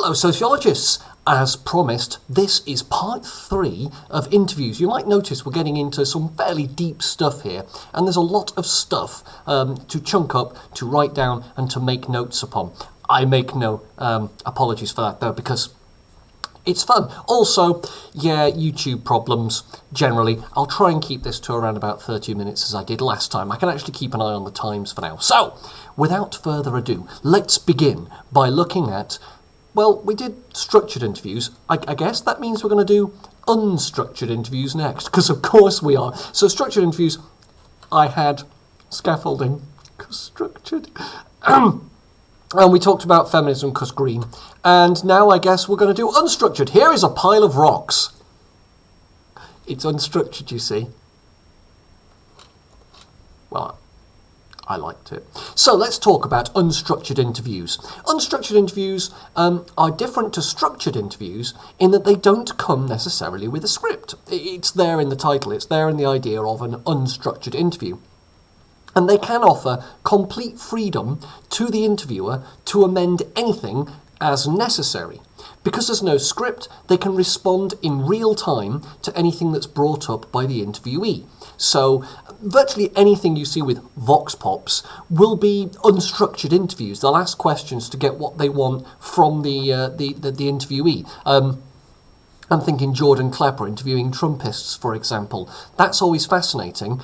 Hello sociologists! As promised, this is part 3 of interviews. You might notice we're getting into some fairly deep stuff here, and there's a lot of stuff to chunk up, to write down, and to make notes upon. I make no apologies for that though, because it's fun. Also, yeah, YouTube problems, generally. I'll try and keep this to around about 30 minutes as I did last time. I can actually keep an eye on the times for now. So, without further ado, let's begin by looking at, well, we did structured interviews. I guess that means we're going to do unstructured interviews next, because of course we are. So structured interviews, I had scaffolding, because structured. And we talked about feminism, because green. And now I guess we're going to do unstructured. Here is a pile of rocks. It's unstructured, you see. Well, I liked it. So let's talk about unstructured interviews. Unstructured interviews are different to structured interviews in that they don't come necessarily with a script. It's there in the title, it's there in the idea of an unstructured interview. And they can offer complete freedom to the interviewer to amend anything as necessary. Because there's no script, they can respond in real time to anything that's brought up by the interviewee. So virtually anything you see with vox pops will be unstructured interviews. They'll ask questions to get what they want from the interviewee. I'm thinking Jordan Klepper interviewing Trumpists, for example. That's always fascinating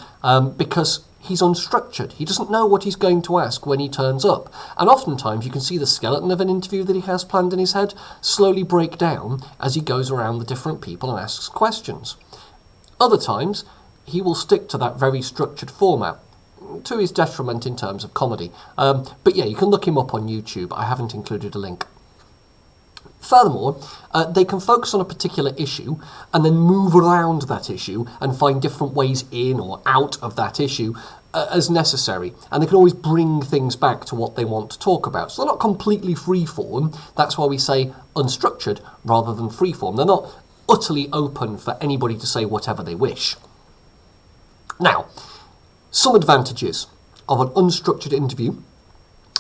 because he's unstructured. He doesn't know what he's going to ask when he turns up. And oftentimes you can see the skeleton of an interview that he has planned in his head slowly break down as he goes around the different people and asks questions. Other times, he will stick to that very structured format, to his detriment in terms of comedy. But yeah, you can look him up on YouTube. I haven't included a link. Furthermore, they can focus on a particular issue and then move around that issue and find different ways in or out of that issue as necessary. And they can always bring things back to what they want to talk about. So they're not completely free-form. That's why we say unstructured rather than free-form. They're not utterly open for anybody to say whatever they wish. Now, some advantages of an unstructured interview.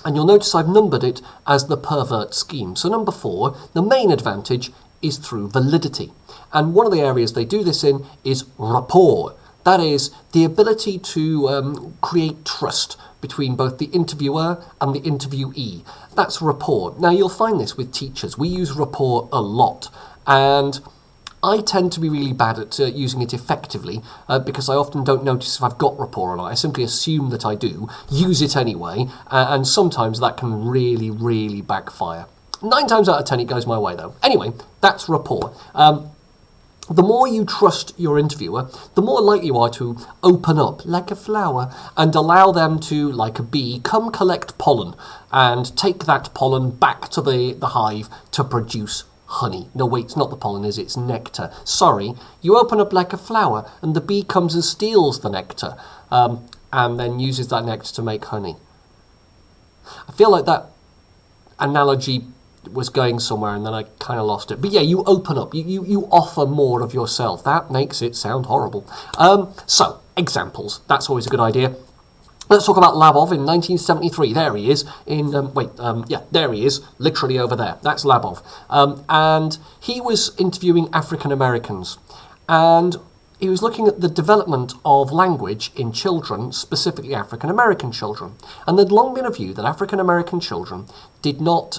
And you'll notice I've numbered it as the pervert scheme. So number 4, the main advantage is through validity. And one of the areas they do this in is rapport. That is the ability to create trust between both the interviewer and the interviewee. That's rapport. Now you'll find this with teachers. We use rapport a lot. And I tend to be really bad at using it effectively because I often don't notice if I've got rapport or not. I simply assume that I do, use it anyway, and sometimes that can really, really backfire. 9 times out of 10 it goes my way though. Anyway, that's rapport. The more you trust your interviewer, the more likely you are to open up like a flower and allow them to, like a bee, come collect pollen and take that pollen back to the hive to produce honey. No, wait, it's not the pollen, is it? It's nectar. Sorry. You open up like a flower and the bee comes and steals the nectar and then uses that nectar to make honey. I feel like that analogy was going somewhere and then I kind of lost it. But yeah, you open up. You offer more of yourself. That makes it sound horrible. So, examples. That's always a good idea. Let's talk about Labov in 1973. There he is. There he is, literally over there. That's Labov. And he was interviewing African Americans. And he was looking at the development of language in children, specifically African American children. And there'd long been a view that African American children did not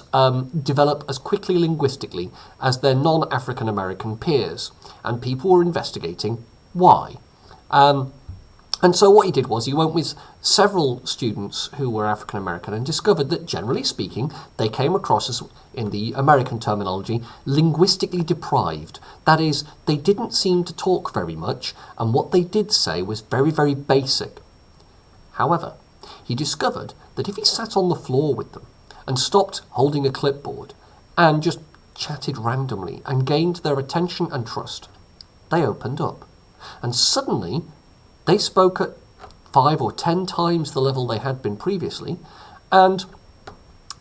develop as quickly linguistically as their non-African American peers. And people were investigating why. And so what he did was he went with several students who were African American and discovered that, generally speaking, they came across as, in the American terminology, linguistically deprived. That is, they didn't seem to talk very much, and what they did say was very, very basic. However, he discovered that if he sat on the floor with them and stopped holding a clipboard and just chatted randomly and gained their attention and trust, they opened up. And suddenly, they spoke at 5 or 10 times the level they had been previously, and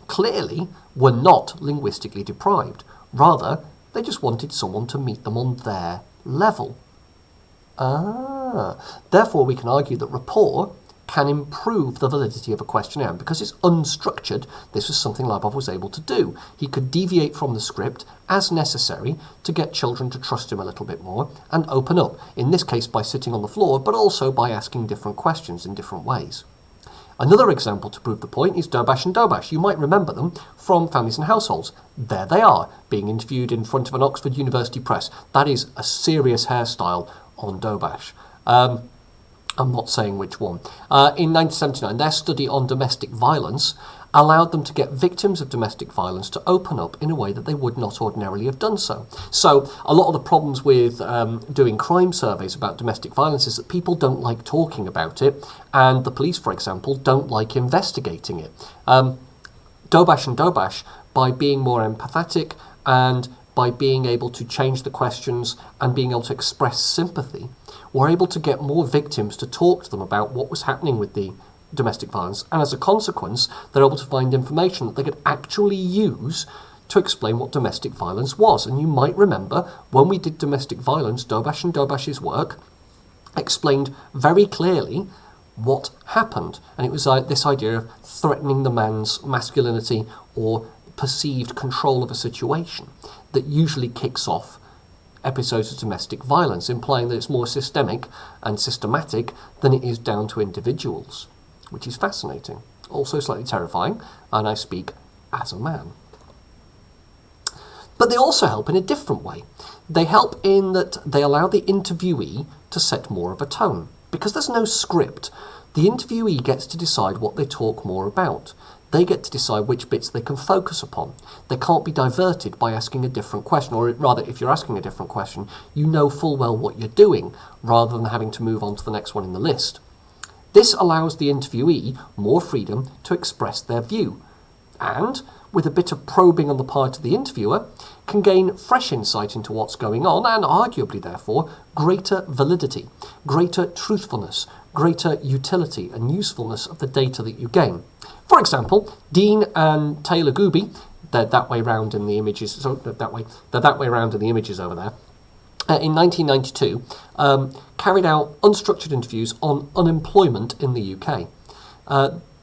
clearly were not linguistically deprived. Rather, they just wanted someone to meet them on their level. Therefore we can argue that rapport can improve the validity of a questionnaire. And because it's unstructured, this was something Labov was able to do. He could deviate from the script as necessary to get children to trust him a little bit more and open up, in this case by sitting on the floor, but also by asking different questions in different ways. Another example to prove the point is Dobash and Dobash. You might remember them from Families and Households. There they are, being interviewed in front of an Oxford University press. That is a serious hairstyle on Dobash. I'm not saying which one. In 1979, their study on domestic violence allowed them to get victims of domestic violence to open up in a way that they would not ordinarily have done so. So a lot of the problems with doing crime surveys about domestic violence is that people don't like talking about it, and the police, for example, don't like investigating it. Dobash and Dobash, by being more empathetic and by being able to change the questions and being able to express sympathy, were able to get more victims to talk to them about what was happening with the domestic violence, and as a consequence they're able to find information that they could actually use to explain what domestic violence was. And you might remember when we did domestic violence, Dobash and Dobash's work explained very clearly what happened, and it was this idea of threatening the man's masculinity or perceived control of a situation that usually kicks off episodes of domestic violence, implying that it's more systemic and systematic than it is down to individuals, which is fascinating, also slightly terrifying, and I speak as a man. But they also help in a different way. They help in that they allow the interviewee to set more of a tone. Because there's no script, the interviewee gets to decide what they talk more about. They get to decide which bits they can focus upon. They can't be diverted by asking a different question, or rather, if you're asking a different question, you know full well what you're doing, rather than having to move on to the next one in the list. This allows the interviewee more freedom to express their view, and, with a bit of probing on the part of the interviewer, can gain fresh insight into what's going on, and arguably, therefore, greater validity, greater truthfulness, greater utility and usefulness of the data that you gain. For example, Dean and Taylor Gooby, they're that way round in the images, so they're that way round in the images over there, in 1992, carried out unstructured interviews on unemployment in the UK.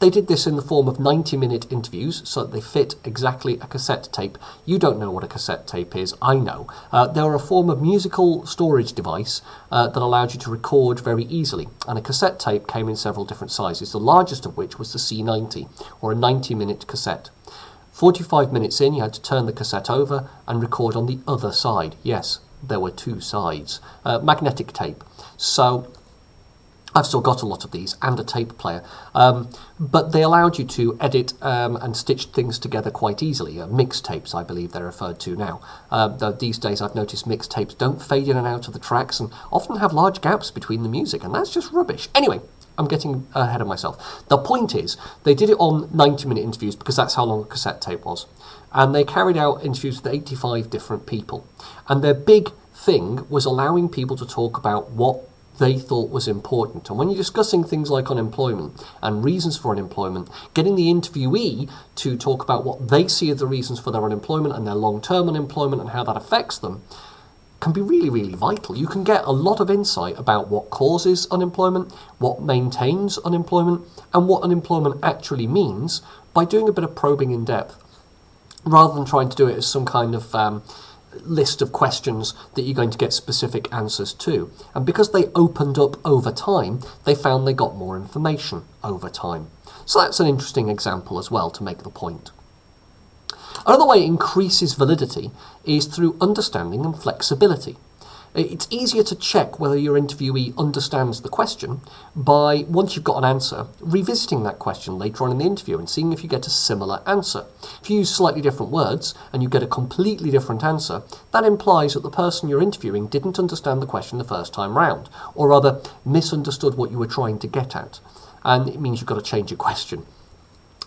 They did this in the form of 90-minute interviews, so that they fit exactly a cassette tape. You don't know what a cassette tape is, I know. They were a form of musical storage device that allowed you to record very easily, and a cassette tape came in several different sizes, the largest of which was the C90, or a 90-minute cassette. 45 minutes in, you had to turn the cassette over and record on the other side. Yes, there were two sides. Magnetic tape. So I've still got a lot of these and a tape player, but they allowed you to edit and stitch things together quite easily. Mixtapes, I believe they're referred to now. Though these days I've noticed mixtapes don't fade in and out of the tracks and often have large gaps between the music, and that's just rubbish. Anyway, I'm getting ahead of myself. The point is, they did it on 90-minute interviews because that's how long a cassette tape was. And they carried out interviews with 85 different people. And their big thing was allowing people to talk about what they thought was important. And when you're discussing things like unemployment and reasons for unemployment, getting the interviewee to talk about what they see as the reasons for their unemployment and their long-term unemployment and how that affects them can be really, really vital. You can get a lot of insight about what causes unemployment, what maintains unemployment, and what unemployment actually means by doing a bit of probing in depth, rather than trying to do it as some kind of list of questions that you're going to get specific answers to. And because they opened up over time, they found they got more information over time. So that's an interesting example as well to make the point. Another way it increases validity is through understanding and flexibility. It's easier to check whether your interviewee understands the question by, once you've got an answer, revisiting that question later on in the interview and seeing if you get a similar answer. If you use slightly different words and you get a completely different answer, that implies that the person you're interviewing didn't understand the question the first time round, or rather misunderstood what you were trying to get at, and it means you've got to change your question.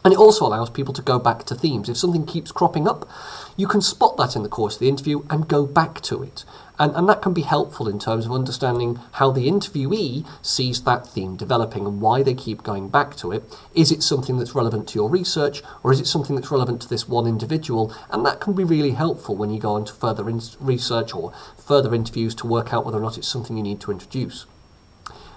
And it also allows people to go back to themes. If something keeps cropping up, you can spot that in the course of the interview and go back to it. And that can be helpful in terms of understanding how the interviewee sees that theme developing and why they keep going back to it. Is it something that's relevant to your research, or is it something that's relevant to this one individual? And that can be really helpful when you go on to further research or further interviews to work out whether or not it's something you need to introduce.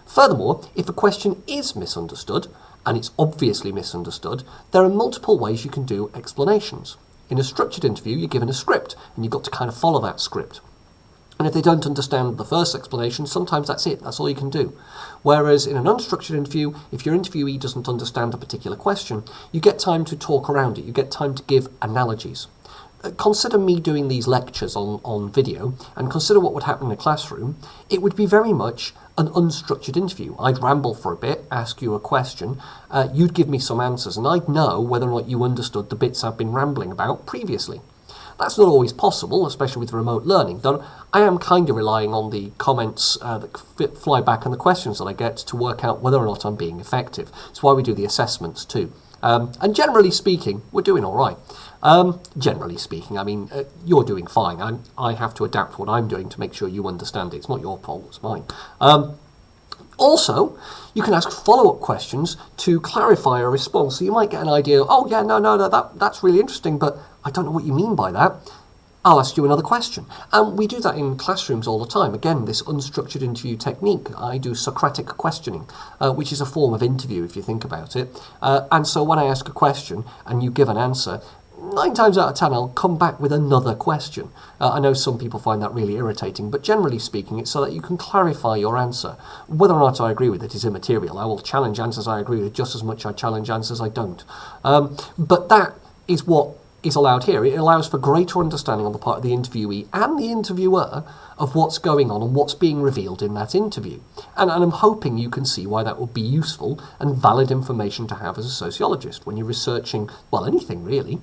Furthermore, if a question is misunderstood, and it's obviously misunderstood, there are multiple ways you can do explanations. In a structured interview, you're given a script, and you've got to kind of follow that script. And if they don't understand the first explanation, sometimes that's it, that's all you can do. Whereas in an unstructured interview, if your interviewee doesn't understand a particular question, you get time to talk around it, you get time to give analogies. Consider me doing these lectures on video, and consider what would happen in a classroom. It would be very much an unstructured interview. I'd ramble for a bit, ask you a question, you'd give me some answers, and I'd know whether or not you understood the bits I've been rambling about previously. That's not always possible, especially with remote learning, though I am kind of relying on the comments that fly back and the questions that I get to work out whether or not I'm being effective. It's why we do the assessments too. And generally speaking, we're doing all right. Generally speaking, I mean, you're doing fine. I have to adapt what I'm doing to make sure you understand it. It's not your fault, it's mine. Also, you can ask follow-up questions to clarify a response. So you might get an idea, oh yeah, no, that's really interesting, but I don't know what you mean by that. I'll ask you another question. And we do that in classrooms all the time. Again, this unstructured interview technique, I do Socratic questioning, which is a form of interview if you think about it. And so when I ask a question and you give an answer, 9 times out of 10 I'll come back with another question. I know some people find that really irritating, but generally speaking it's so that you can clarify your answer. Whether or not I agree with it is immaterial. I will challenge answers I agree with just as much as I challenge answers I don't. But that is what is allowed here. It allows for greater understanding on the part of the interviewee and the interviewer of what's going on and what's being revealed in that interview. And I'm hoping you can see why that would be useful and valid information to have as a sociologist when you're researching, well, anything really.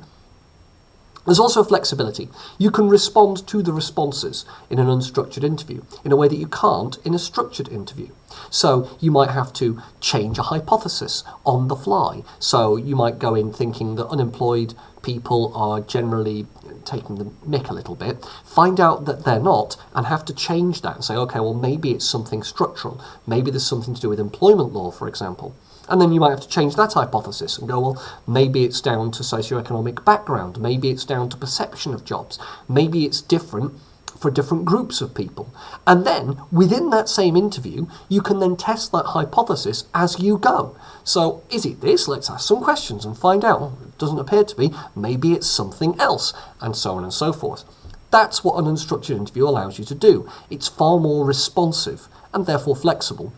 There's also flexibility. You can respond to the responses in an unstructured interview in a way that you can't in a structured interview. So you might have to change a hypothesis on the fly. So you might go in thinking that unemployed people are generally taking the mick a little bit, find out that they're not, and have to change that and say, okay, well, maybe it's something structural. Maybe there's something to do with employment law, for example. And then you might have to change that hypothesis and go, well, maybe it's down to socioeconomic background, maybe it's down to perception of jobs, maybe it's different for different groups of people. And then, within that same interview, you can then test that hypothesis as you go. So, is it this? Let's ask some questions and find out. Well, it doesn't appear to be. Maybe it's something else, and so on and so forth. That's what an unstructured interview allows you to do. It's far more responsive, and therefore flexible,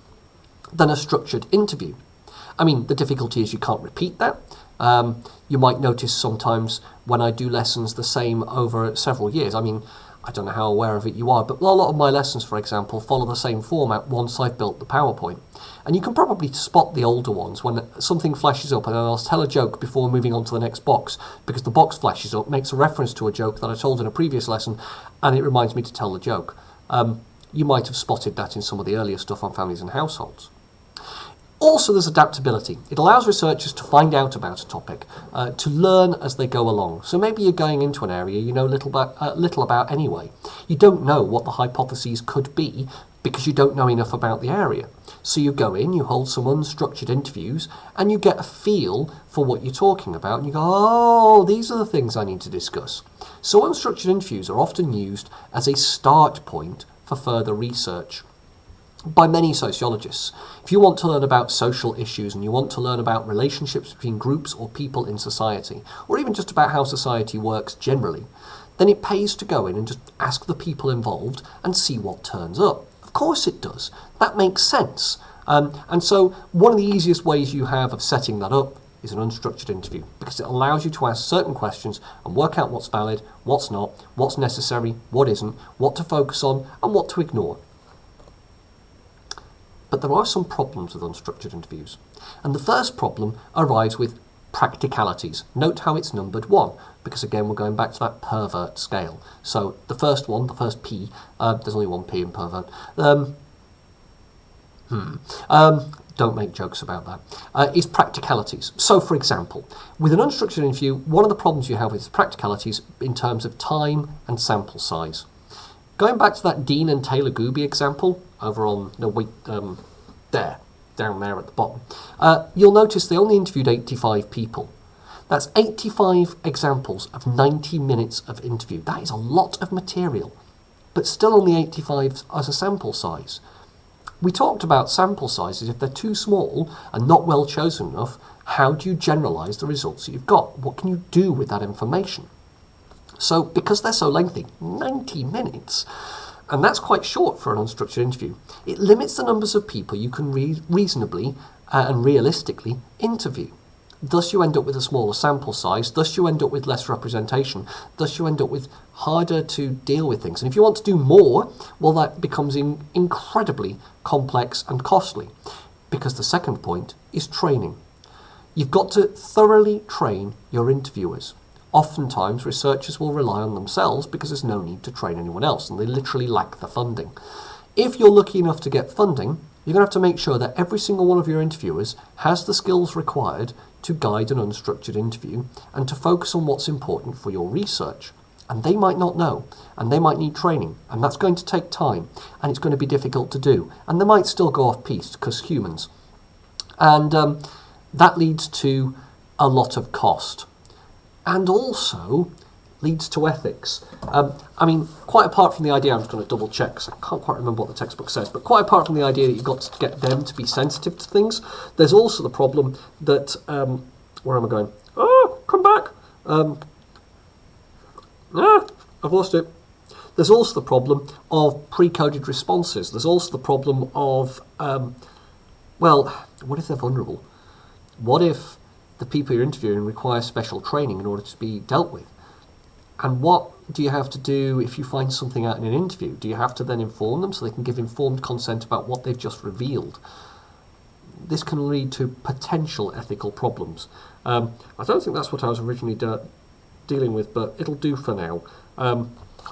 than a structured interview. I mean, the difficulty is you can't repeat that. You might notice sometimes when I do lessons the same over several years. I mean, I don't know how aware of it you are, but a lot of my lessons, for example, follow the same format once I've built the PowerPoint. And you can probably spot the older ones when something flashes up and then I'll tell a joke before moving on to the next box, because the box flashes up, makes a reference to a joke that I told in a previous lesson, and it reminds me to tell the joke. You might have spotted that in some of the earlier stuff on families and households. Also, there's adaptability. It allows researchers to find out about a topic, to learn as they go along. So maybe you're going into an area you know little about anyway. You don't know what the hypotheses could be because you don't know enough about the area. So you go in, you hold some unstructured interviews, and you get a feel for what you're talking about, and you go, oh, these are the things I need to discuss. So unstructured interviews are often used as a start point for further research by many sociologists. If you want to learn about social issues and you want to learn about relationships between groups or people in society, or even just about how society works generally, then it pays to go in and just ask the people involved and see what turns up. Of course it does. That makes sense. And so one of the easiest ways you have of setting that up is an unstructured interview, because it allows you to ask certain questions and work out what's valid, what's not, what's necessary, what isn't, what to focus on and what to ignore. But there are some problems with unstructured interviews. And the first problem arrives with practicalities. Note how it's numbered 1, because again we're going back to that pervert scale. So the first one, the first P, there's only one P in pervert. Don't make jokes about that. Is practicalities. So for example, with an unstructured interview, one of the problems you have is practicalities in terms of time and sample size. Going back to that Dean and Taylor Gooby example, over on, down there at the bottom, you'll notice they only interviewed 85 people. That's 85 examples of 90 minutes of interview. That is a lot of material, but still only 85 as a sample size. We talked about sample sizes. If they're too small and not well chosen enough, how do you generalise the results that you've got? What can you do with that information? So because they're so lengthy, 90 minutes, and that's quite short for an unstructured interview, it limits the numbers of people you can reasonably and realistically interview. Thus you end up with a smaller sample size, thus you end up with less representation, thus you end up with harder to deal with things. And if you want to do more, well, that becomes incredibly complex and costly, because the second point is training. You've got to thoroughly train your interviewers. Oftentimes researchers will rely on themselves because there's no need to train anyone else, and they literally lack the funding. If you're lucky enough to get funding, you're going to have to make sure that every single one of your interviewers has the skills required to guide an unstructured interview and to focus on what's important for your research. And they might not know, and they might need training, and that's going to take time, and it's going to be difficult to do, and they might still go off piste because humans. And that leads to a lot of cost, and also leads to ethics. I mean, quite apart from the idea, I'm just going to double check because I can't quite remember what the textbook says, but quite apart from the idea that you've got to get them to be sensitive to things, there's also the problem that, where am I going? Oh, come back. I've lost it. There's also the problem of pre-coded responses. There's also the problem of, well, what if they're vulnerable? What if the people you're interviewing require special training in order to be dealt with? And what do you have to do if you find something out in an interview? Do you have to then inform them so they can give informed consent about what they've just revealed? This can lead to potential ethical problems. I don't think that's what I was originally dealing with, but it'll do for now.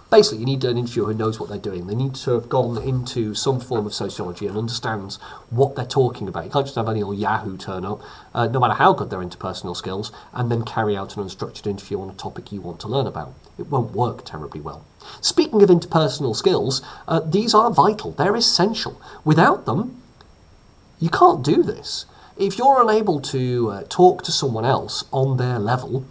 Basically, you need an interviewer who knows what they're doing. They need to have gone into some form of sociology and understands what they're talking about. You can't just have any old Yahoo turn up, no matter how good their interpersonal skills, and then carry out an unstructured interview on a topic you want to learn about. It won't work terribly well. Speaking of interpersonal skills, these are vital. They're essential. Without them, you can't do this. If you're unable to talk to someone else on their level,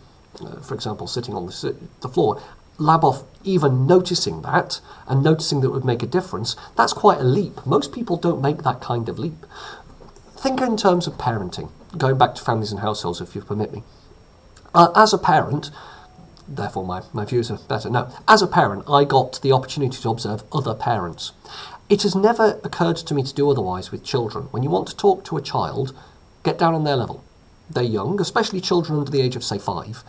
for example, sitting on the floor, lab off even noticing that, and noticing that it would make a difference, that's quite a leap. Most people don't make that kind of leap. Think in terms of parenting, going back to families and households, if you permit me. As a parent, therefore my views are better. No, as a parent, I got the opportunity to observe other parents. It has never occurred to me to do otherwise with children. When you want to talk to a child, get down on their level. They're young, especially children under the age of, say, 5.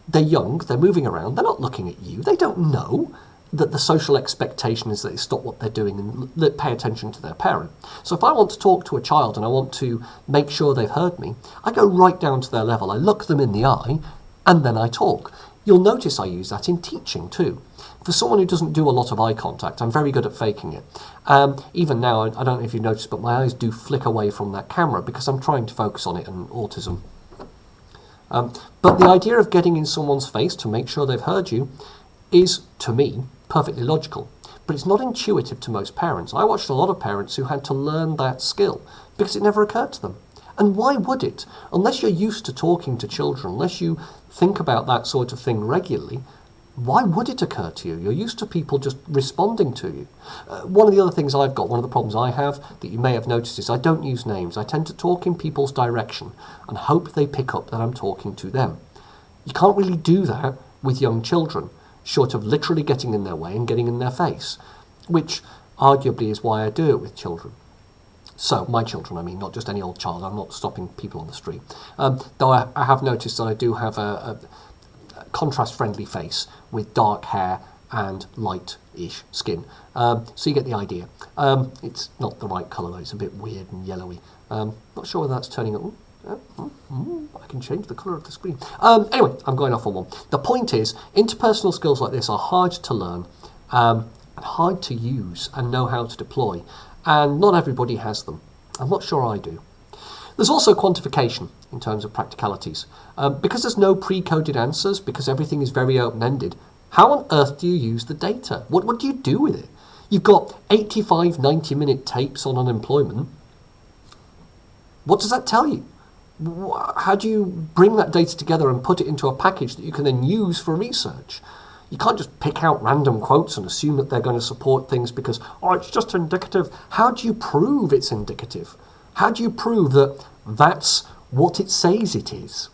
They're young, they're moving around, they're not looking at you, they don't know that the social expectation is that they stop what they're doing and pay attention to their parent. So if I want to talk to a child and I want to make sure they've heard me, I go right down to their level, I look them in the eye, and then I talk. You'll notice I use that in teaching too. For someone who doesn't do a lot of eye contact, I'm very good at faking it. Even now, I don't know if you've noticed, but my eyes do flick away from that camera because I'm trying to focus on it and autism. But the idea of getting in someone's face to make sure they've heard you is, to me, perfectly logical. But it's not intuitive to most parents. I watched a lot of parents who had to learn that skill because it never occurred to them. And why would it? Unless you're used to talking to children, unless you think about that sort of thing regularly, why would it occur to you? You're used to people just responding to you. One of the other things I've got, one of the problems I have that you may have noticed is I don't use names. I tend to talk in people's direction and hope they pick up that I'm talking to them. You can't really do that with young children, short of literally getting in their way and getting in their face, which arguably is why I do it with children. So, my children, I mean, not just any old child. I'm not stopping people on the street. Though I have noticed that I do have a contrast-friendly face with dark hair and light-ish skin. So you get the idea. It's not the right colour, though. It's a bit weird and yellowy. Not sure whether that's turning up. I can change the colour of the screen. Anyway, I'm going off on one. The point is, interpersonal skills like this are hard to learn, and hard to use and know how to deploy. And not everybody has them. I'm not sure I do. There's also quantification in terms of practicalities. Because there's no pre-coded answers, because everything is very open-ended, how on earth do you use the data? What do you do with it? You've got 85 90-minute tapes on unemployment. What does that tell you? How do you bring that data together and put it into a package that you can then use for research? You can't just pick out random quotes and assume that they're going to support things because, oh, it's just indicative. How do you prove it's indicative? How do you prove that that's what it says it is?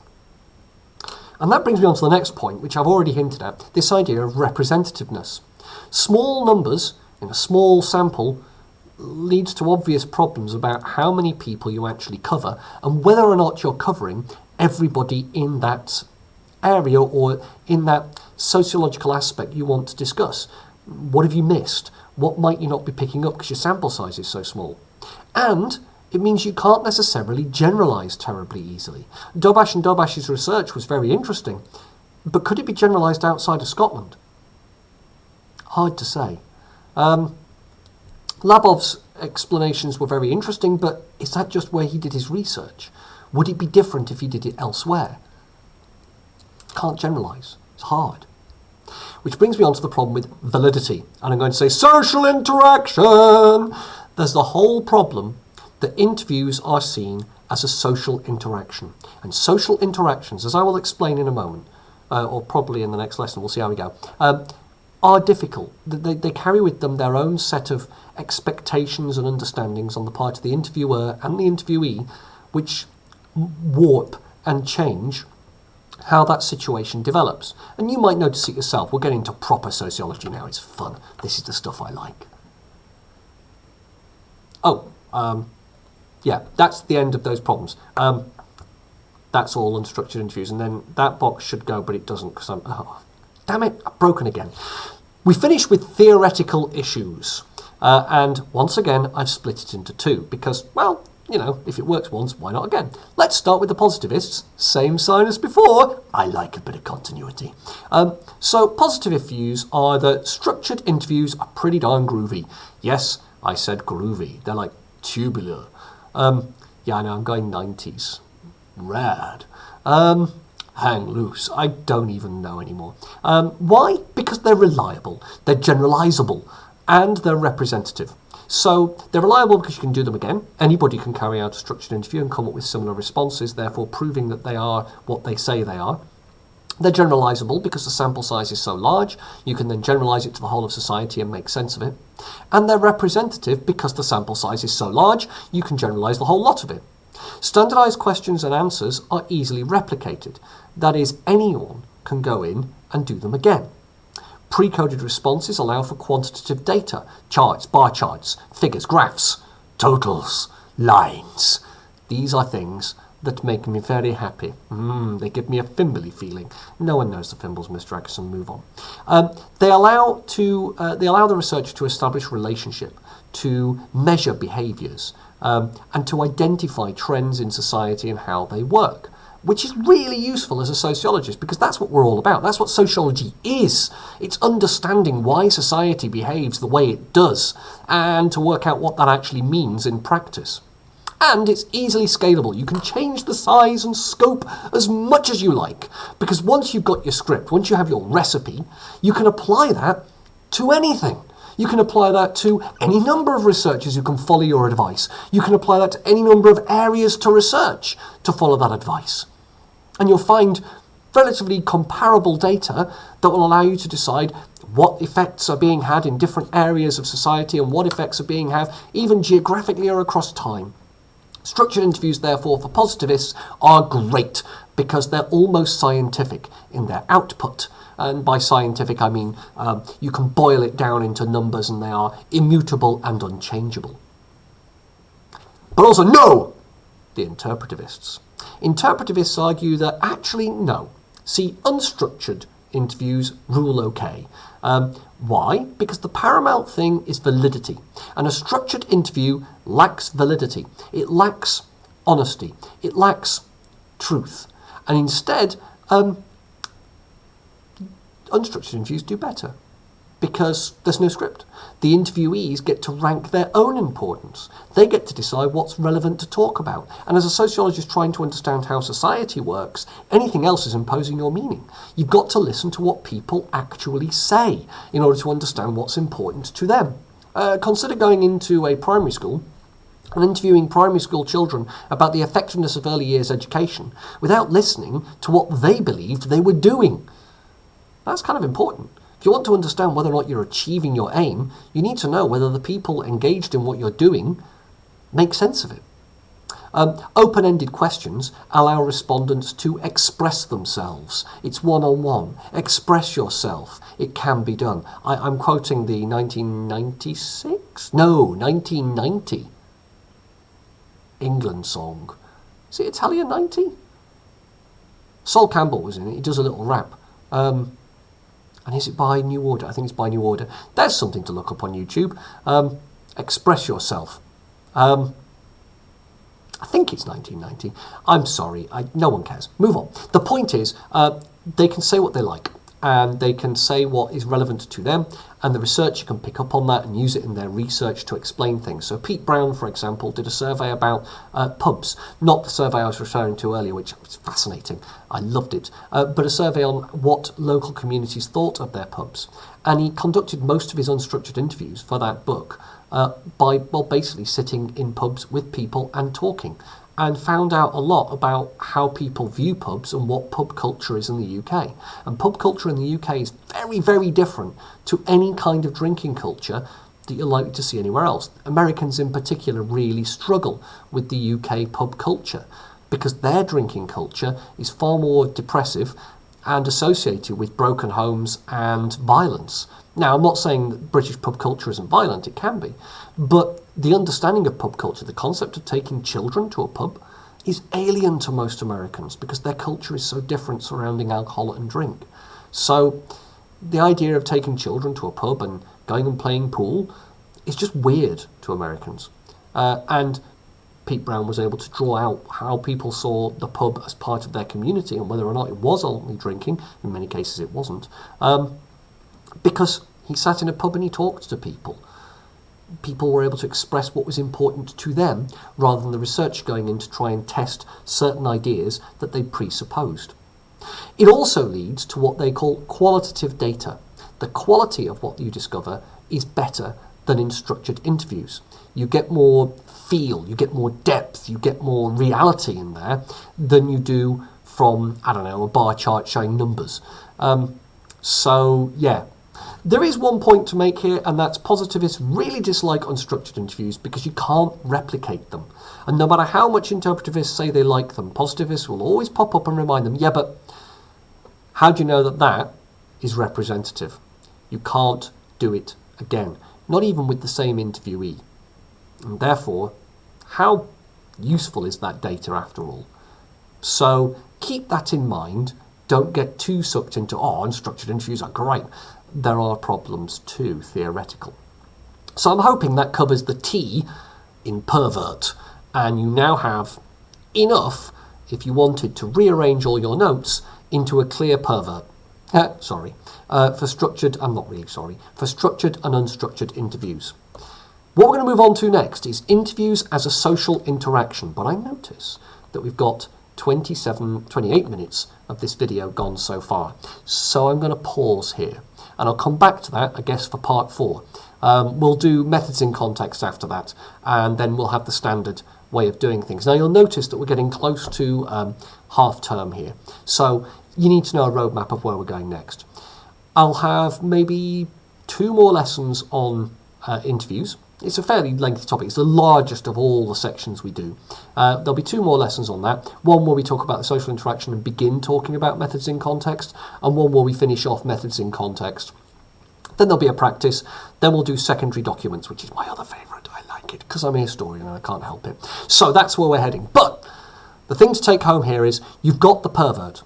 And that brings me on to the next point, which I've already hinted at, this idea of representativeness. Small numbers in a small sample leads to obvious problems about how many people you actually cover and whether or not you're covering everybody in that area or in that sociological aspect you want to discuss. What have you missed? What might you not be picking up because your sample size is so small? And it means you can't necessarily generalise terribly easily. Dobash and Dobash's research was very interesting, but could it be generalised outside of Scotland? Hard to say. Labov's explanations were very interesting, but is that just where he did his research? Would it be different if he did it elsewhere? Can't generalise. It's hard. Which brings me on to the problem with validity. And I'm going to say social interaction. There's the whole problem that interviews are seen as a social interaction. And social interactions, as I will explain in a moment, or probably in the next lesson, we'll see how we go, are difficult. They carry with them their own set of expectations and understandings on the part of the interviewer and the interviewee, which warp and change how that situation develops. And you might notice it yourself. We're getting into proper sociology now. It's fun. This is the stuff I like. Yeah, that's the end of those problems. That's all unstructured interviews. And then that box should go, but it doesn't because I'm... Oh, damn it, I've broken again. We finish with theoretical issues. And once again, I've split it into two because, well, you know, if it works once, why not again? Let's start with the positivists. Same sign as before. I like a bit of continuity. So positive views are that structured interviews are pretty darn groovy. Yes, I said groovy. They're like tubular. Yeah, I know, I'm going 90s. Rad. Hang loose. I don't even know anymore. Why? Because they're reliable, they're generalisable, and they're representative. So they're reliable because you can do them again. Anybody can carry out a structured interview and come up with similar responses, therefore proving that they are what they say they are. They're generalisable because the sample size is so large, you can then generalise it to the whole of society and make sense of it. And they're representative because the sample size is so large, you can generalise the whole lot of it. Standardised questions and answers are easily replicated. That is, anyone can go in and do them again. Pre-coded responses allow for quantitative data, charts, bar charts, figures, graphs, totals, lines. These are things that make me very happy. They give me a fimbly feeling. No one knows the fimbles, Mr. Atkinson. Move on. They allow the researcher to establish relationship, to measure behaviours, and to identify trends in society and how they work, which is really useful as a sociologist because that's what we're all about. That's what sociology is. It's understanding why society behaves the way it does and to work out what that actually means in practice. And it's easily scalable. You can change the size and scope as much as you like because once you've got your script, once you have your recipe, you can apply that to anything. You can apply that to any number of researchers who can follow your advice. You can apply that to any number of areas to research to follow that advice. And you'll find relatively comparable data that will allow you to decide what effects are being had in different areas of society and what effects are being had even geographically or across time. Structured interviews, therefore, for positivists are great because they're almost scientific in their output. And by scientific, I mean you can boil it down into numbers and they are immutable and unchangeable. But also, no! The interpretivists. Interpretivists argue that actually, no. See, unstructured interviews rule okay. Why? Because the paramount thing is validity. And a structured interview lacks validity. It lacks honesty. It lacks truth. And instead, unstructured interviews do better because there's no script. The interviewees get to rank their own importance. They get to decide what's relevant to talk about. And as a sociologist trying to understand how society works, anything else is imposing your meaning. You've got to listen to what people actually say in order to understand what's important to them. Consider going into a primary school and interviewing primary school children about the effectiveness of early years education without listening to what they believed they were doing. That's kind of important If you want to understand whether or not you're achieving your aim, you need to know whether the people engaged in what you're doing make sense of it. Open-ended questions allow respondents to express themselves. It's one-on-one. Express yourself. It can be done. I'm quoting the 1990 England song. Is it Italian 90? Sol Campbell was in it. He does a little rap. And is it by New Order? I think it's by New Order. There's something to look up on YouTube. Express yourself. I think it's 1990. I'm sorry. No one cares. Move on. The point is, they can say what they like, and they can say what is relevant to them, and the researcher can pick up on that and use it in their research to explain things. So Pete Brown, for example, did a survey about pubs. Not the survey I was referring to earlier, which was fascinating. I loved it. But a survey on what local communities thought of their pubs. And he conducted most of his unstructured interviews for that book by basically sitting in pubs with people and talking, and found out a lot about how people view pubs and what pub culture is in the UK. And pub culture in the UK is very, very different to any kind of drinking culture that you're likely to see anywhere else. Americans in particular really struggle with the UK pub culture because their drinking culture is far more depressive and associated with broken homes and violence. Now, I'm not saying that British pub culture isn't violent, it can be, but the understanding of pub culture, the concept of taking children to a pub, is alien to most Americans because their culture is so different surrounding alcohol and drink. So the idea of taking children to a pub and going and playing pool is just weird to Americans. And Pete Brown was able to draw out how people saw the pub as part of their community and whether or not it was only drinking. In many cases it wasn't. Because he sat in a pub and he talked to people. People were able to express what was important to them rather than the research going in to try and test certain ideas that they presupposed. It also leads to what they call qualitative data. The quality of what you discover is better than in structured interviews. You get more feel, you get more depth, you get more reality in there than you do from, I don't know, a bar chart showing numbers. So, yeah. There is one point to make here, and that's positivists really dislike unstructured interviews because you can't replicate them. And no matter how much interpretivists say they like them, positivists will always pop up and remind them, yeah, but how do you know that that is representative? You can't do it again, not even with the same interviewee. And therefore, how useful is that data after all? So keep that in mind. Don't get too sucked into, unstructured interviews are great. There are problems too, theoretical. So I'm hoping that covers the T in pervert, and you now have enough, if you wanted, to rearrange all your notes into a clear pervert. For structured and unstructured interviews. What we're going to move on to next is interviews as a social interaction, but I notice that we've got 28 minutes of this video gone so far. So I'm going to pause here, and I'll come back to that, I guess, for part 4. We'll do methods in context after that, and then we'll have the standard way of doing things. Now, you'll notice that we're getting close to half term here, so you need to know a roadmap of where we're going next. I'll have maybe 2 more lessons on interviews. It's a fairly lengthy topic. It's the largest of all the sections we do. There'll be 2 more lessons on that. One where we talk about the social interaction and begin talking about methods in context, and one where we finish off methods in context. Then there'll be a practice. Then we'll do secondary documents, which is my other favourite. I like it because I'm a historian and I can't help it. So that's where we're heading. But the thing to take home here is you've got the pervert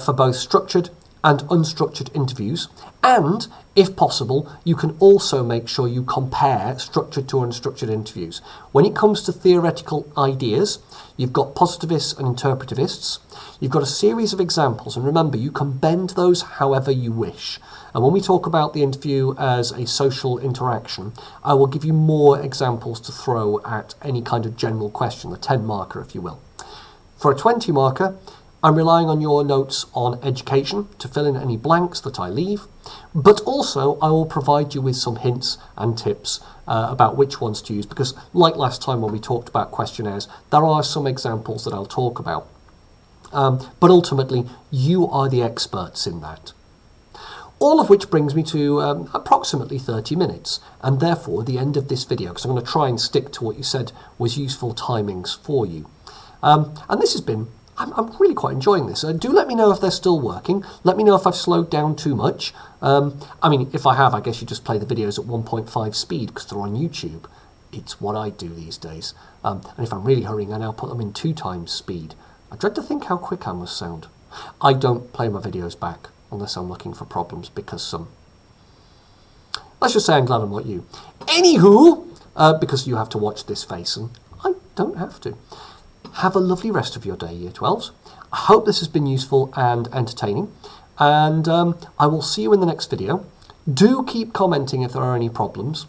for both structured and unstructured interviews, and if possible, you can also make sure you compare structured to unstructured interviews. When it comes to theoretical ideas, you've got positivists and interpretivists. You've got a series of examples, and remember, you can bend those however you wish. And when we talk about the interview as a social interaction, I will give you more examples to throw at any kind of general question, the 10 marker, if you will. For a 20 marker, I'm relying on your notes on education to fill in any blanks that I leave, but also I will provide you with some hints and tips about which ones to use, because like last time when we talked about questionnaires, there are some examples that I'll talk about. But ultimately, you are the experts in that. All of which brings me to approximately 30 minutes, and therefore the end of this video, because I'm going to try and stick to what you said was useful timings for you. And this has been, I'm really quite enjoying this. Do let me know if they're still working. Let me know if I've slowed down too much. I mean, if I have, I guess you just play the videos at 1.5 speed because they're on YouTube. It's what I do these days. And if I'm really hurrying, I now put them in 2 times speed. I dread to think how quick I must sound. I don't play my videos back unless I'm looking for problems, because let's just say I'm glad I'm not you. Anywho, because you have to watch this face and I don't have to. Have a lovely rest of your day, Year 12s. I hope this has been useful and entertaining, and I will see you in the next video. Do keep commenting if there are any problems,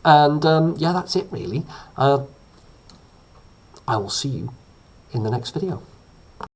and yeah, that's it really. I will see you in the next video.